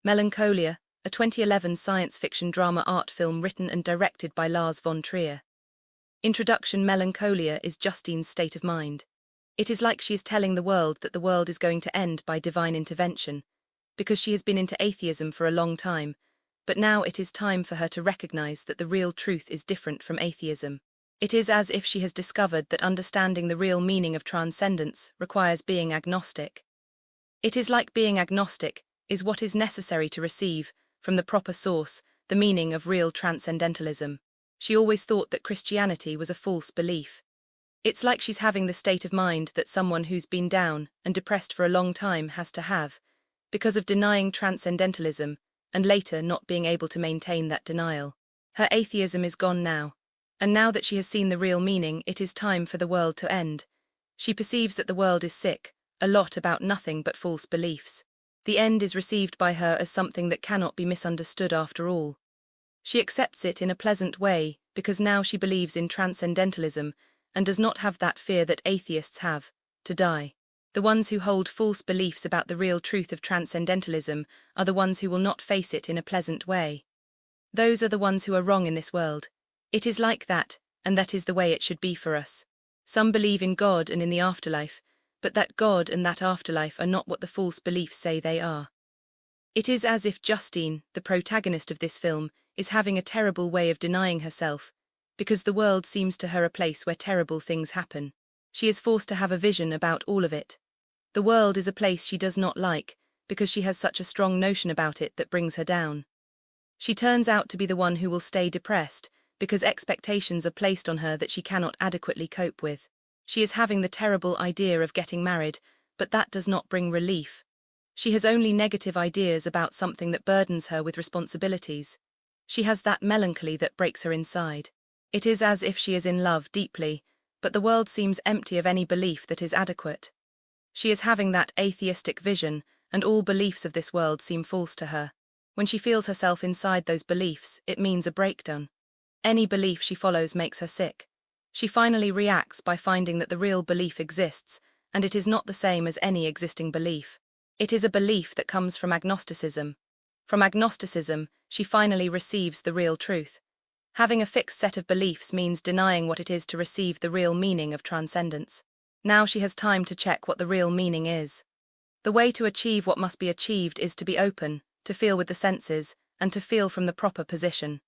Melancholia, a 2011 science fiction drama art film written and directed by Lars von Trier. Introduction. Melancholia is Justine's state of mind. It is like she is telling the world that the world is going to end by divine intervention, because she has been into atheism for a long time, but now it is time for her to recognize that the real truth is different from atheism. It is as if she has discovered that understanding the real meaning of transcendence requires being agnostic. It is like being agnostic is what is necessary to receive, from the proper source, the meaning of real transcendentalism. She always thought that Christianity was a false belief. It's like she's having the state of mind that someone who's been down and depressed for a long time has to have, because of denying transcendentalism, and later not being able to maintain that denial. Her atheism is gone now, and now that she has seen the real meaning, it is time for the world to end. She perceives that the world is sick, a lot about nothing but false beliefs. The end is received by her as something that cannot be misunderstood after all. She accepts it in a pleasant way because now she believes in transcendentalism and does not have that fear that atheists have, to die. The ones who hold false beliefs about the real truth of transcendentalism are the ones who will not face it in a pleasant way. Those are the ones who are wrong in this world. It is like that, and that is the way it should be for us. Some believe in God and in the afterlife, but that God and that afterlife are not what the false beliefs say they are. It is as if Justine, the protagonist of this film, is having a terrible way of denying herself, because the world seems to her a place where terrible things happen. She is forced to have a vision about all of it. The world is a place she does not like, because she has such a strong notion about it that brings her down. She turns out to be the one who will stay depressed, because expectations are placed on her that she cannot adequately cope with. She is having the terrible idea of getting married, but that does not bring relief. She has only negative ideas about something that burdens her with responsibilities. She has that melancholy that breaks her inside. It is as if she is in love deeply, but the world seems empty of any belief that is adequate. She is having that atheistic vision, and all beliefs of this world seem false to her. When she feels herself inside those beliefs, it means a breakdown. Any belief she follows makes her sick. She finally reacts by finding that the real belief exists, and it is not the same as any existing belief. It is a belief that comes from agnosticism. From agnosticism, she finally receives the real truth. Having a fixed set of beliefs means denying what it is to receive the real meaning of transcendence. Now she has time to check what the real meaning is. The way to achieve what must be achieved is to be open, to feel with the senses, and to feel from the proper position.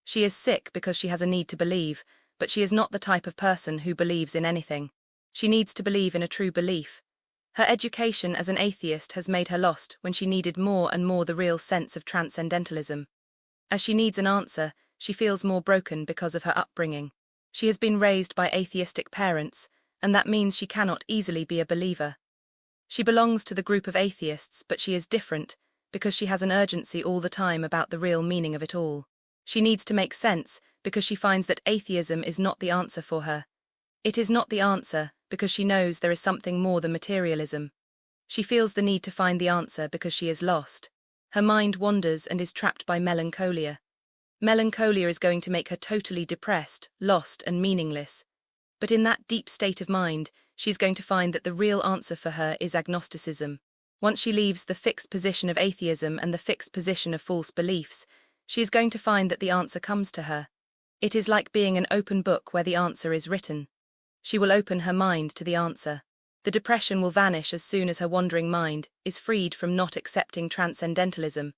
She is sick because she has a need to believe, but she is not the type of person who believes in anything. She needs to believe in a true belief. Her education as an atheist has made her lost when she needed more and more the real sense of transcendentalism. As she needs an answer, she feels more broken because of her upbringing. She has been raised by atheistic parents, and that means she cannot easily be a believer. She belongs to the group of atheists, but she is different, because she has an urgency all the time about the real meaning of it all. She needs to make sense, because she finds that atheism is not the answer for her. It is not the answer, because she knows there is something more than materialism. She feels the need to find the answer because she is lost. Her mind wanders and is trapped by melancholia. Melancholia is going to make her totally depressed, lost, and meaningless. But in that deep state of mind, she's going to find that the real answer for her is agnosticism. Once she leaves the fixed position of atheism and the fixed position of false beliefs, she is going to find that the answer comes to her. It is like being an open book where the answer is written. She will open her mind to the answer. The depression will vanish as soon as her wandering mind is freed from not accepting transcendentalism,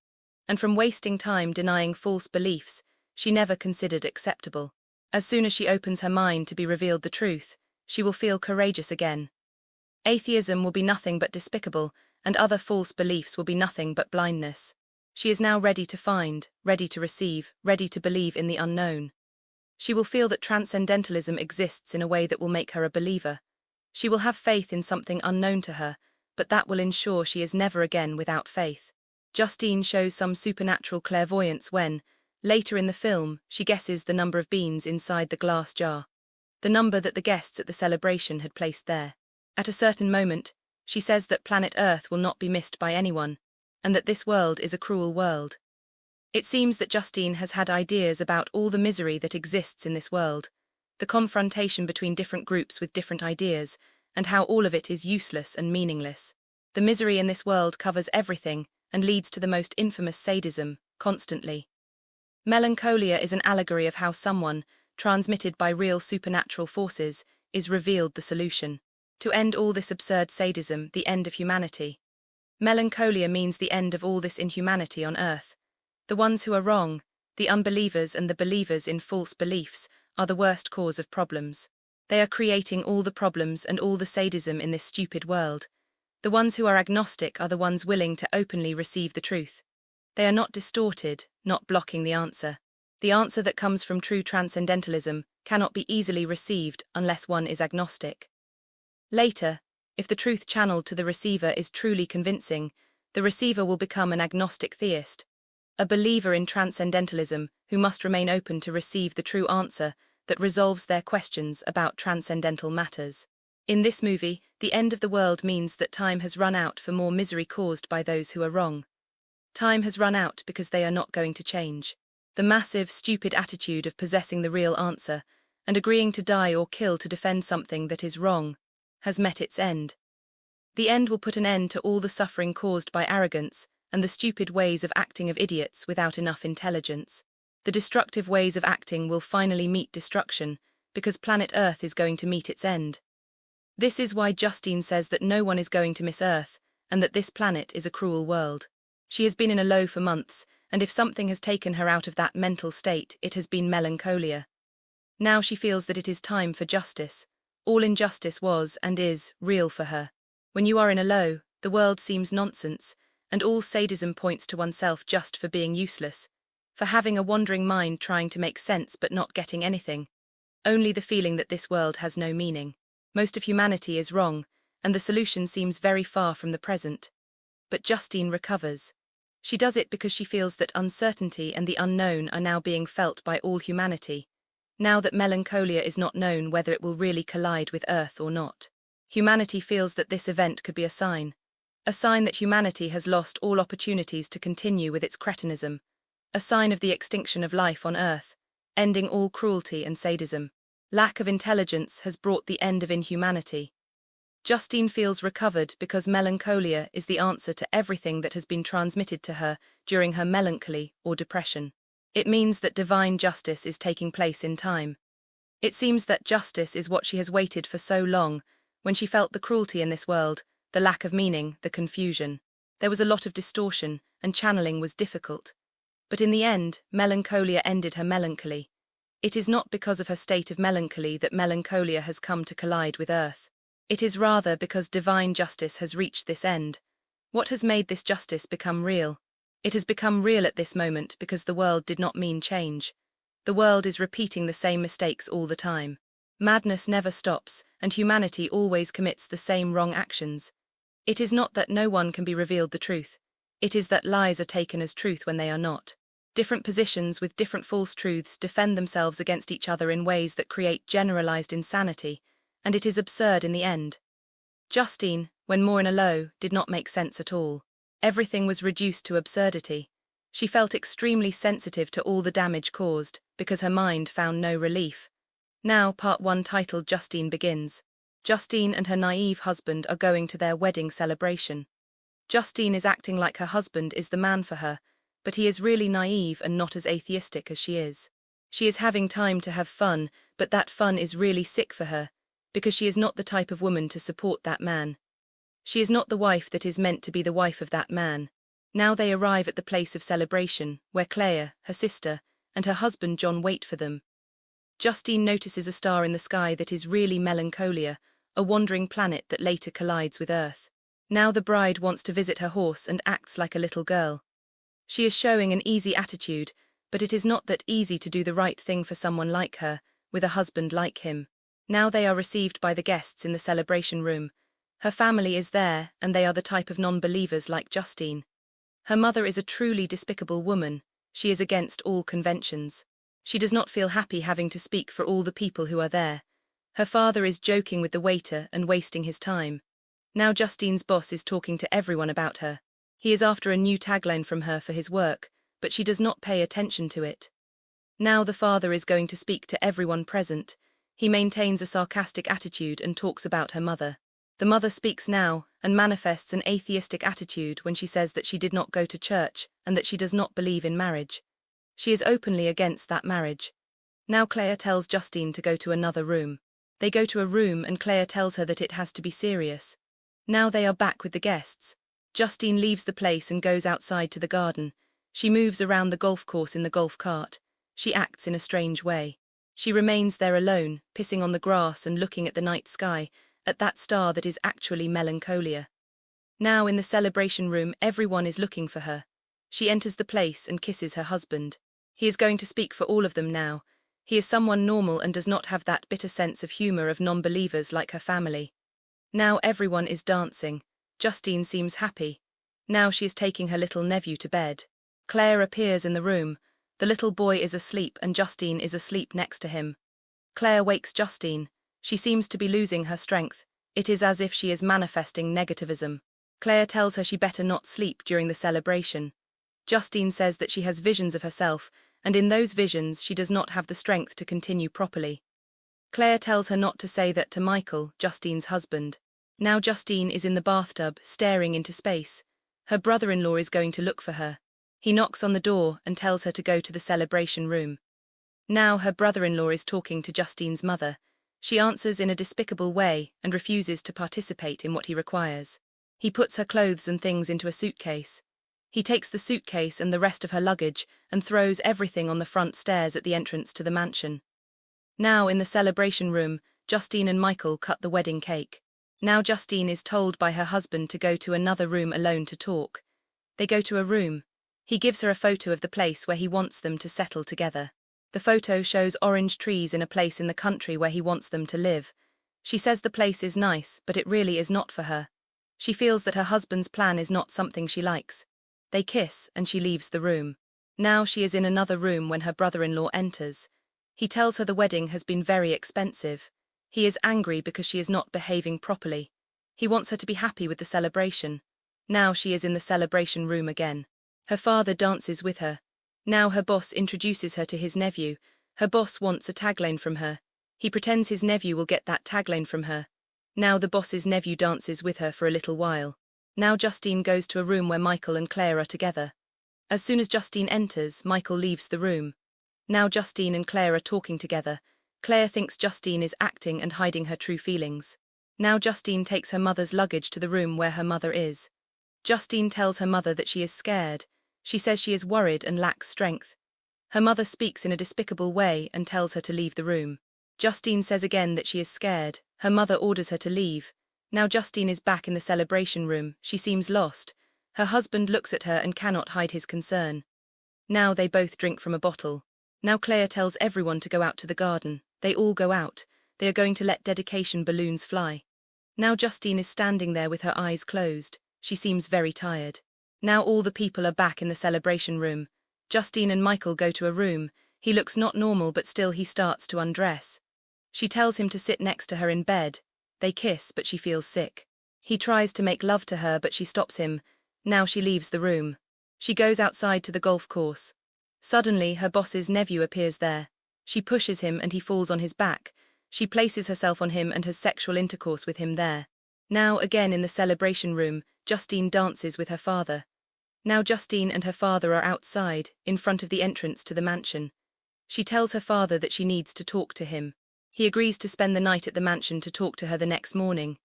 and from wasting time denying false beliefs she never considered acceptable. As soon as she opens her mind to be revealed the truth, she will feel courageous again. Atheism will be nothing but despicable, and other false beliefs will be nothing but blindness. She is now ready to find, ready to receive, ready to believe in the unknown. She will feel that transcendentalism exists in a way that will make her a believer. She will have faith in something unknown to her, but that will ensure she is never again without faith. Justine shows some supernatural clairvoyance when, later in the film, she guesses the number of beans inside the glass jar, the number that the guests at the celebration had placed there. At a certain moment, she says that planet Earth will not be missed by anyone, and that this world is a cruel world. It seems that Justine has had ideas about all the misery that exists in this world, the confrontation between different groups with different ideas, and how all of it is useless and meaningless. The misery in this world covers everything, and leads to the most infamous sadism, constantly. Melancholia is an allegory of how someone, transmitted by real supernatural forces, is revealed the solution. To end all this absurd sadism, the end of humanity. Melancholia means the end of all this inhumanity on earth. The ones who are wrong, the unbelievers and the believers in false beliefs, are the worst cause of problems. They are creating all the problems and all the sadism in this stupid world. The ones who are agnostic are the ones willing to openly receive the truth. They are not distorted, not blocking the answer. The answer that comes from true transcendentalism cannot be easily received unless one is agnostic. Later, if the truth channeled to the receiver is truly convincing, the receiver will become an agnostic theist, a believer in transcendentalism who must remain open to receive the true answer that resolves their questions about transcendental matters. In this movie, the end of the world means that time has run out for more misery caused by those who are wrong. Time has run out because they are not going to change. The massive, stupid attitude of possessing the real answer and agreeing to die or kill to defend something that is wrong has met its end. The end will put an end to all the suffering caused by arrogance and the stupid ways of acting of idiots without enough intelligence. The destructive ways of acting will finally meet destruction because planet Earth is going to meet its end. This is why Justine says that no one is going to miss Earth and that this planet is a cruel world. She has been in a low for months, and if something has taken her out of that mental state, it has been melancholia. Now she feels that it is time for justice. All injustice was, and is, real for her. When you are in a low, the world seems nonsense, and all sadism points to oneself just for being useless, for having a wandering mind trying to make sense but not getting anything. Only the feeling that this world has no meaning. Most of humanity is wrong, and the solution seems very far from the present. But Justine recovers. She does it because she feels that uncertainty and the unknown are now being felt by all humanity. Now that melancholia is not known whether it will really collide with Earth or not. Humanity feels that this event could be a sign that humanity has lost all opportunities to continue with its cretinism, a sign of the extinction of life on Earth, ending all cruelty and sadism. Lack of intelligence has brought the end of inhumanity. Justine feels recovered because melancholia is the answer to everything that has been transmitted to her during her melancholy or depression. It means that divine justice is taking place in time. It seems that justice is what she has waited for so long, when she felt the cruelty in this world, the lack of meaning, the confusion. There was a lot of distortion, and channeling was difficult. But in the end, melancholia ended her melancholy. It is not because of her state of melancholy that melancholia has come to collide with Earth. It is rather because divine justice has reached this end. What has made this justice become real? It has become real at this moment because the world did not mean change. The world is repeating the same mistakes all the time. Madness never stops, and humanity always commits the same wrong actions. It is not that no one can be revealed the truth. It is that lies are taken as truth when they are not. Different positions with different false truths defend themselves against each other in ways that create generalized insanity, and it is absurd in the end. Justine, when more in a low, did not make sense at all. Everything was reduced to absurdity. She felt extremely sensitive to all the damage caused, because her mind found no relief. Now, part 1 titled Justine begins. Justine and her naive husband are going to their wedding celebration. Justine is acting like her husband is the man for her, but he is really naive and not as atheistic as she is. She is having time to have fun, but that fun is really sick for her, because she is not the type of woman to support that man. She is not the wife that is meant to be the wife of that man. Now they arrive at the place of celebration, where Claire, her sister, and her husband John wait for them. Justine notices a star in the sky that is really Melancholia, a wandering planet that later collides with Earth. Now the bride wants to visit her horse and acts like a little girl. She is showing an easy attitude, but it is not that easy to do the right thing for someone like her, with a husband like him. Now they are received by the guests in the celebration room. Her family is there, and they are the type of non-believers like Justine. Her mother is a truly despicable woman. She is against all conventions. She does not feel happy having to speak for all the people who are there. Her father is joking with the waiter and wasting his time. Now Justine's boss is talking to everyone about her. He is after a new tagline from her for his work, but she does not pay attention to it. Now the father is going to speak to everyone present. He maintains a sarcastic attitude and talks about her mother. The mother speaks now and manifests an atheistic attitude when she says that she did not go to church and that she does not believe in marriage. She is openly against that marriage. Now Claire tells Justine to go to another room. They go to a room and Claire tells her that it has to be serious. Now they are back with the guests. Justine leaves the place and goes outside to the garden. She moves around the golf course in the golf cart. She acts in a strange way. She remains there alone, pissing on the grass and looking at the night sky, at that star that is actually Melancholia. Now in the celebration room everyone is looking for her. She enters the place and kisses her husband. He is going to speak for all of them now. He is someone normal and does not have that bitter sense of humor of non-believers like her family. Now everyone is dancing. Justine seems happy. Now she is taking her little nephew to bed. Claire appears in the room. The little boy is asleep and Justine is asleep next to him. Claire wakes Justine. She seems to be losing her strength. It is as if she is manifesting negativism. Claire tells her she better not sleep during the celebration. Justine says that she has visions of herself, and in those visions she does not have the strength to continue properly. Claire tells her not to say that to Michael, Justine's husband. Now Justine is in the bathtub, staring into space. Her brother-in-law is going to look for her. He knocks on the door and tells her to go to the celebration room. Now her brother-in-law is talking to Justine's mother. She answers in a despicable way and refuses to participate in what he requires. He puts her clothes and things into a suitcase. He takes the suitcase and the rest of her luggage and throws everything on the front stairs at the entrance to the mansion. Now in the celebration room, Justine and Michael cut the wedding cake. Now Justine is told by her husband to go to another room alone to talk. They go to a room. He gives her a photo of the place where he wants them to settle together. The photo shows orange trees in a place in the country where he wants them to live. She says the place is nice, but it really is not for her. She feels that her husband's plan is not something she likes. They kiss and she leaves the room. Now she is in another room when her brother-in-law enters. He tells her the wedding has been very expensive. He is angry because she is not behaving properly. He wants her to be happy with the celebration. Now she is in the celebration room again. Her father dances with her. Now her boss introduces her to his nephew. Her boss wants a tagline from her. He pretends his nephew will get that tagline from her. Now the boss's nephew dances with her for a little while. Now Justine goes to a room where Michael and Claire are together. As soon as Justine enters, Michael leaves the room. Now Justine and Claire are talking together. Claire thinks Justine is acting and hiding her true feelings. Now Justine takes her mother's luggage to the room where her mother is. Justine tells her mother that she is scared. She says she is worried and lacks strength. Her mother speaks in a despicable way and tells her to leave the room. Justine says again that she is scared. Her mother orders her to leave. Now Justine is back in the celebration room. She seems lost. Her husband looks at her and cannot hide his concern. Now they both drink from a bottle. Now Claire tells everyone to go out to the garden. They all go out. They are going to let dedication balloons fly. Now Justine is standing there with her eyes closed. She seems very tired. Now all the people are back in the celebration room. Justine and Michael go to a room. He looks not normal, but still he starts to undress. She tells him to sit next to her in bed. They kiss, but she feels sick. He tries to make love to her, but she stops him. Now she leaves the room. She goes outside to the golf course. Suddenly, her boss's nephew appears there. She pushes him and he falls on his back. She places herself on him and has sexual intercourse with him there. Now, again in the celebration room, Justine dances with her father. Now Justine and her father are outside, in front of the entrance to the mansion. She tells her father that she needs to talk to him. He agrees to spend the night at the mansion to talk to her the next morning.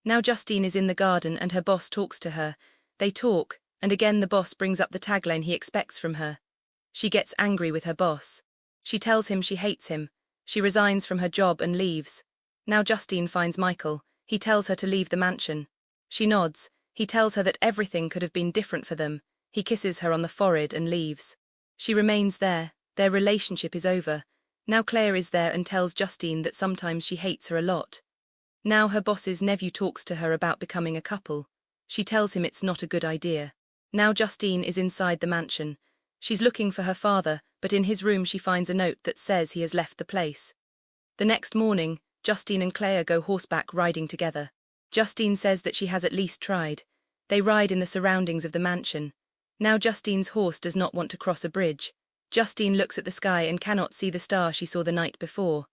Now Justine is in the garden and her boss talks to her. They talk, and again the boss brings up the tagline he expects from her. She gets angry with her boss. She tells him she hates him. She resigns from her job and leaves. Now Justine finds Michael. He tells her to leave the mansion. She nods. He tells her that everything could have been different for them. He kisses her on the forehead and leaves. She remains there. Their relationship is over. Now Claire is there and tells Justine that sometimes she hates her a lot. Now her boss's nephew talks to her about becoming a couple. She tells him it's not a good idea. Now Justine is inside the mansion. She's looking for her father, but in his room she finds a note that says he has left the place. The next morning, Justine and Claire go horseback riding together. Justine says that she has at least tried. They ride in the surroundings of the mansion. Now Justine's horse does not want to cross a bridge. Justine looks at the sky and cannot see the star she saw the night before.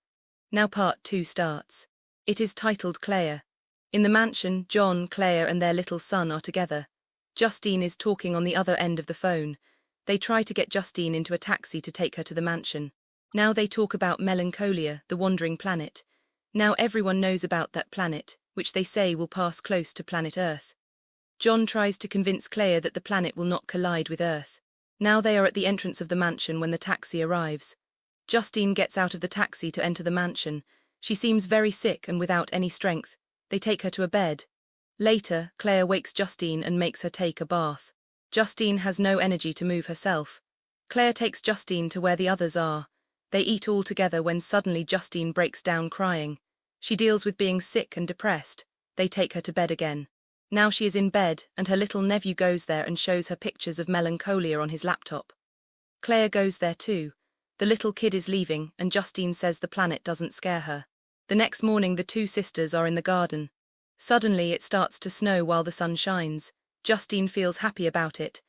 Now part 2 starts. It is titled Claire. In the mansion, John, Claire and their little son are together. Justine is talking on the other end of the phone. They try to get Justine into a taxi to take her to the mansion. Now they talk about Melancholia, the wandering planet. Now everyone knows about that planet, which they say will pass close to planet Earth. John tries to convince Claire that the planet will not collide with Earth. Now they are at the entrance of the mansion when the taxi arrives. Justine gets out of the taxi to enter the mansion. She seems very sick and without any strength. They take her to a bed. Later, Claire wakes Justine and makes her take a bath. Justine has no energy to move herself. Claire takes Justine to where the others are. They eat all together when suddenly Justine breaks down crying. She deals with being sick and depressed. They take her to bed again. Now she is in bed, and her little nephew goes there and shows her pictures of Melancholia on his laptop. Claire goes there too. The little kid is leaving, and Justine says the planet doesn't scare her. The next morning the two sisters are in the garden. Suddenly it starts to snow while the sun shines. Justine feels happy about it.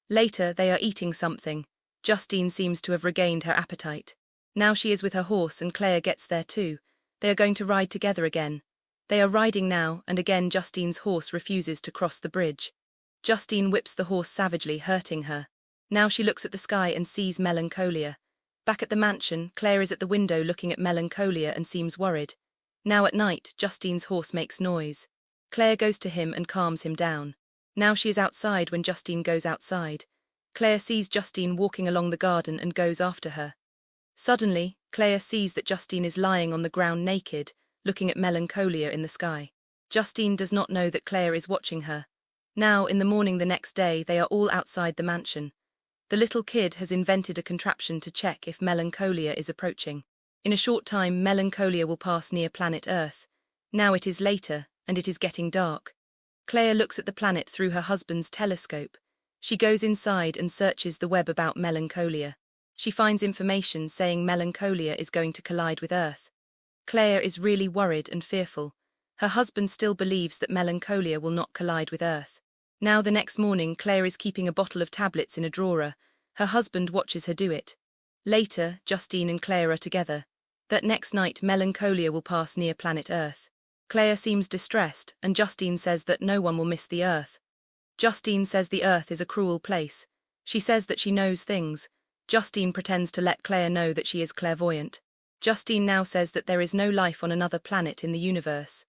Later they are eating something. Justine seems to have regained her appetite. Now she is with her horse and Claire gets there too. They are going to ride together again. They are riding now, and again Justine's horse refuses to cross the bridge. Justine whips the horse savagely, hurting her. Now she looks at the sky and sees Melancholia. Back at the mansion, Claire is at the window looking at Melancholia and seems worried. Now at night, Justine's horse makes noise. Claire goes to him and calms him down. Now she is outside when Justine goes outside. Claire sees Justine walking along the garden and goes after her. Suddenly, Claire sees that Justine is lying on the ground naked, looking at Melancholia in the sky. Justine does not know that Claire is watching her. Now, in the morning the next day, they are all outside the mansion. The little kid has invented a contraption to check if Melancholia is approaching. In a short time, Melancholia will pass near planet Earth. Now it is later, and it is getting dark. Claire looks at the planet through her husband's telescope. She goes inside and searches the web about Melancholia. She finds information saying Melancholia is going to collide with Earth. Claire is really worried and fearful. Her husband still believes that Melancholia will not collide with Earth. Now the next morning, Claire is keeping a bottle of tablets in a drawer. Her husband watches her do it. Later, Justine and Claire are together. That next night, Melancholia will pass near planet Earth. Claire seems distressed, and Justine says that no one will miss the Earth. Justine says the Earth is a cruel place. She says that she knows things. Justine pretends to let Claire know that she is clairvoyant. Justine now says that there is no life on another planet in the universe.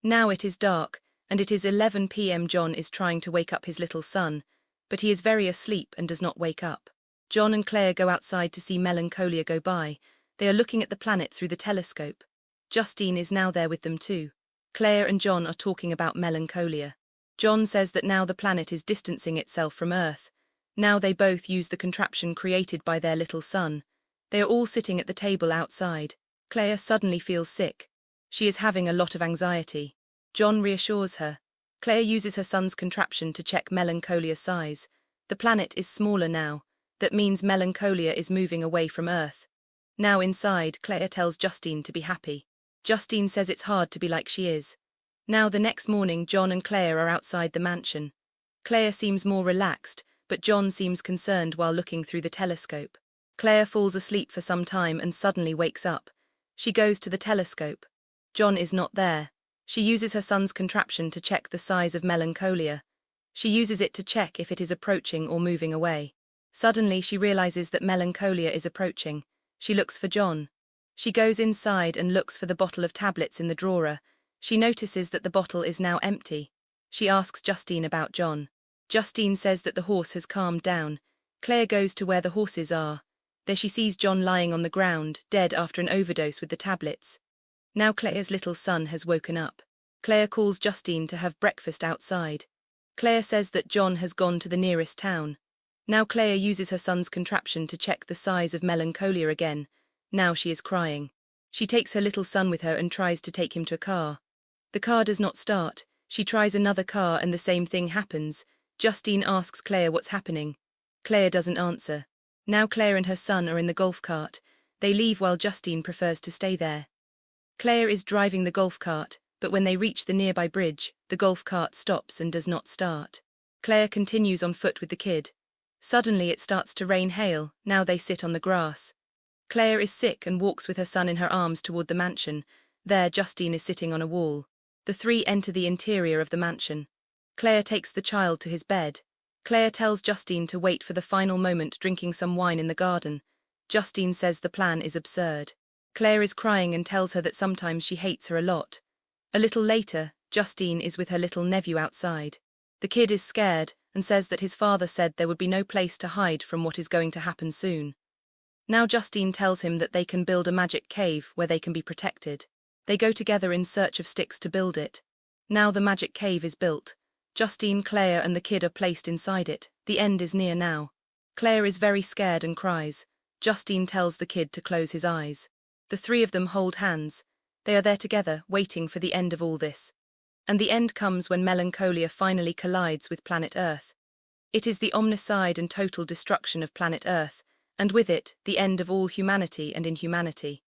Now it is dark, and it is 11 p.m. John is trying to wake up his little son, but he is very asleep and does not wake up. John and Claire go outside to see Melancholia go by. They are looking at the planet through the telescope. Justine is now there with them too. Claire and John are talking about Melancholia. John says that now the planet is distancing itself from Earth. Now they both use the contraption created by their little son. They are all sitting at the table outside. Claire suddenly feels sick. She is having a lot of anxiety. John reassures her. Claire uses her son's contraption to check Melancolia's size. The planet is smaller now. That means Melancholia is moving away from Earth. Now inside, Claire tells Justine to be happy. Justine says it's hard to be like she is. Now the next morning, John and Claire are outside the mansion. Claire seems more relaxed, but John seems concerned while looking through the telescope. Claire falls asleep for some time and suddenly wakes up. She goes to the telescope. John is not there. She uses her son's contraption to check the size of Melancholia. She uses it to check if it is approaching or moving away. Suddenly she realizes that Melancholia is approaching. She looks for John. She goes inside and looks for the bottle of tablets in the drawer. She notices that the bottle is now empty. She asks Justine about John. Justine says that the horse has calmed down. Claire goes to where the horses are. There she sees John lying on the ground, dead after an overdose with the tablets. Now Claire's little son has woken up. Claire calls Justine to have breakfast outside. Claire says that John has gone to the nearest town. Now Claire uses her son's contraption to check the size of Melancholia again. Now she is crying. She takes her little son with her and tries to take him to a car. The car does not start. She tries another car and the same thing happens. Justine asks Claire what's happening. Claire doesn't answer. Now Claire and her son are in the golf cart. They leave while Justine prefers to stay there. Claire is driving the golf cart, but when they reach the nearby bridge, the golf cart stops and does not start. Claire continues on foot with the kid. Suddenly it starts to rain hail. Now they sit on the grass. Claire is sick and walks with her son in her arms toward the mansion. There Justine is sitting on a wall. The three enter the interior of the mansion. Claire takes the child to his bed. Claire tells Justine to wait for the final moment, drinking some wine in the garden. Justine says the plan is absurd. Claire is crying and tells her that sometimes she hates her a lot. A little later, Justine is with her little nephew outside. The kid is scared and says that his father said there would be no place to hide from what is going to happen soon. Now Justine tells him that they can build a magic cave where they can be protected. They go together in search of sticks to build it. Now the magic cave is built. Justine, Claire and the kid are placed inside it. The end is near now. Claire is very scared and cries. Justine tells the kid to close his eyes. The three of them hold hands. They are there together, waiting for the end of all this. And the end comes when Melancholia finally collides with planet Earth. It is the omnicide and total destruction of planet Earth, and with it, the end of all humanity and inhumanity.